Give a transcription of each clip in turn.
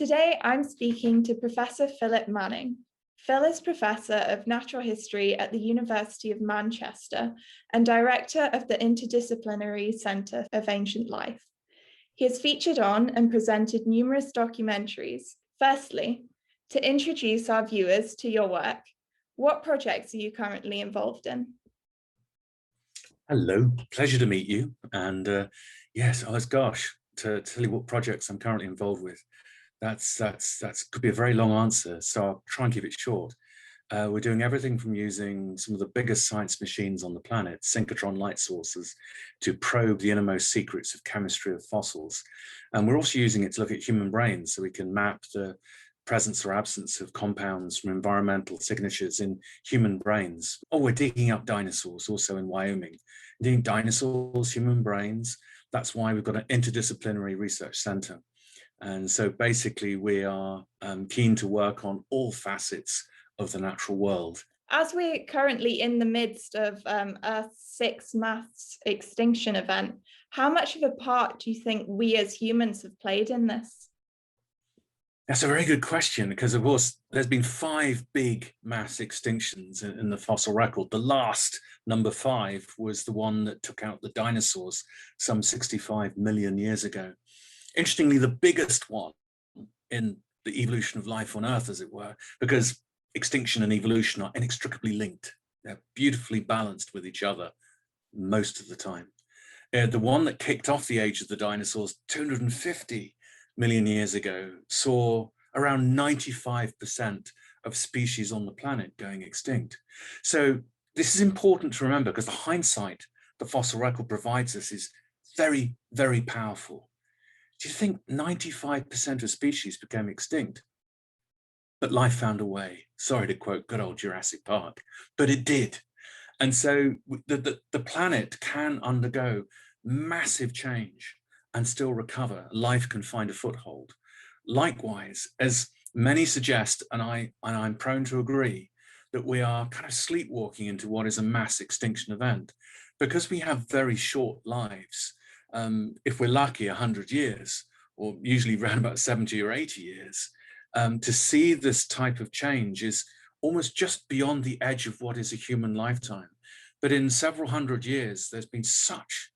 Today, I'm speaking to Professor Philip Manning. Phil is Professor of Natural History at the University of Manchester and Director of the Interdisciplinary Centre of Ancient Life. He has featured on and presented numerous documentaries. Firstly, to introduce our viewers to your work, what projects are you currently involved in? Hello, pleasure to meet you. And yes, gosh, to tell you what projects I'm currently involved with, that's could be a very long answer, so I'll try and keep it short. We're doing everything from using some of the biggest science machines on the planet, synchrotron light sources, to probe the innermost secrets of chemistry of fossils. And we're also using it to look at human brains so we can map the presence or absence of compounds from environmental signatures in human brains. Oh, we're digging up dinosaurs also in Wyoming. Digging dinosaurs, human brains. That's why we've got an interdisciplinary research center. And so basically we are keen to work on all facets of the natural world. As we're currently in the midst of Earth's sixth mass extinction event, how much of a part do you think we as humans have played in this? That's a very good question, because of course there's been 5 big mass extinctions in the fossil record. The last, number 5, was the one that took out the dinosaurs some 65 million years ago. Interestingly, the biggest one in the evolution of life on Earth, as it were, because extinction and evolution are inextricably linked. They're beautifully balanced with each other most of the time. The one that kicked off the age of the dinosaurs 250 million years ago saw around 95% of species on the planet going extinct. So this is important to remember, because the hindsight the fossil record provides us is very, very powerful. Do you think 95% of species became extinct? But life found a way. Sorry to quote good old Jurassic Park, but it did. And so the planet can undergo massive change and still recover. Life can find a foothold. Likewise, as many suggest, and I'm prone to agree, that we are kind of sleepwalking into what is a mass extinction event. Because we have very short lives, if we're lucky, 100 years, or usually around about 70 or 80 years, to see this type of change is almost just beyond the edge of what is a human lifetime. But in several hundred years, there's been such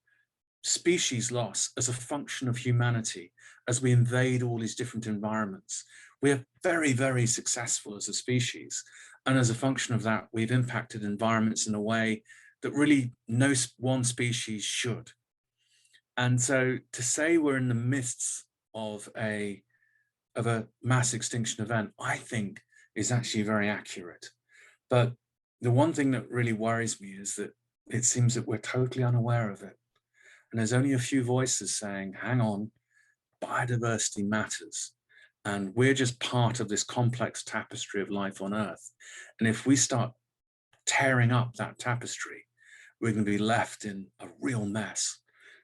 species loss as a function of humanity as we invade all these different environments. We are very, very successful as a species. And as a function of that, we've impacted environments in a way that really no one species should. And so to say we're in the midst of a mass extinction event, I think is actually very accurate. But the one thing that really worries me is that it seems that we're totally unaware of it. And there's only a few voices saying, hang on, biodiversity matters. And we're just part of this complex tapestry of life on Earth. And if we start tearing up that tapestry, we're going to be left in a real mess.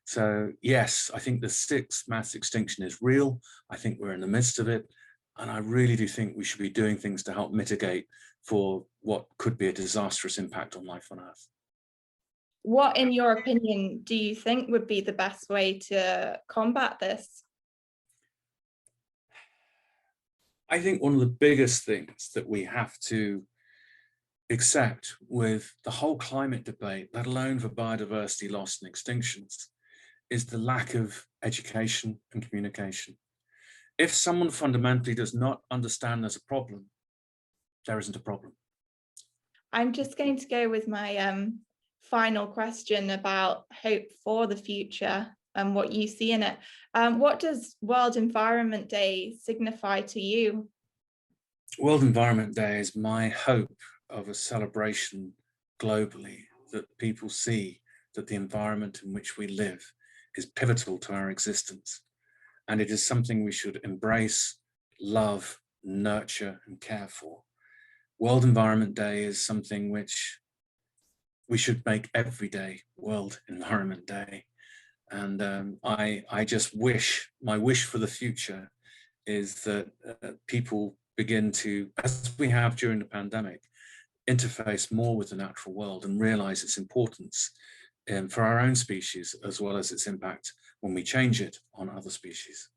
So yes, I think the 6th mass extinction is real. I think we're in the midst of it. And I really do think we should be doing things to help mitigate for what could be a disastrous impact on life on Earth. What, in your opinion, do you think would be the best way to combat this? I think one of the biggest things that we have to accept with the whole climate debate, let alone for biodiversity loss and extinctions, is the lack of education and communication. If someone fundamentally does not understand there's a problem, there isn't a problem. I'm just going to go with my final question about hope for the future and what you see in it. What does World Environment Day signify to you? World Environment Day is my hope of a celebration globally, that people see that the environment in which we live is pivotal to our existence. And it is something we should embrace, love, nurture, and care for. World Environment Day is something which we should make every day World Environment Day. And I just wish, my wish for the future is that people begin to, as we have during the pandemic, interface more with the natural world and realize its importance for our own species, as well as its impact when we change it on other species.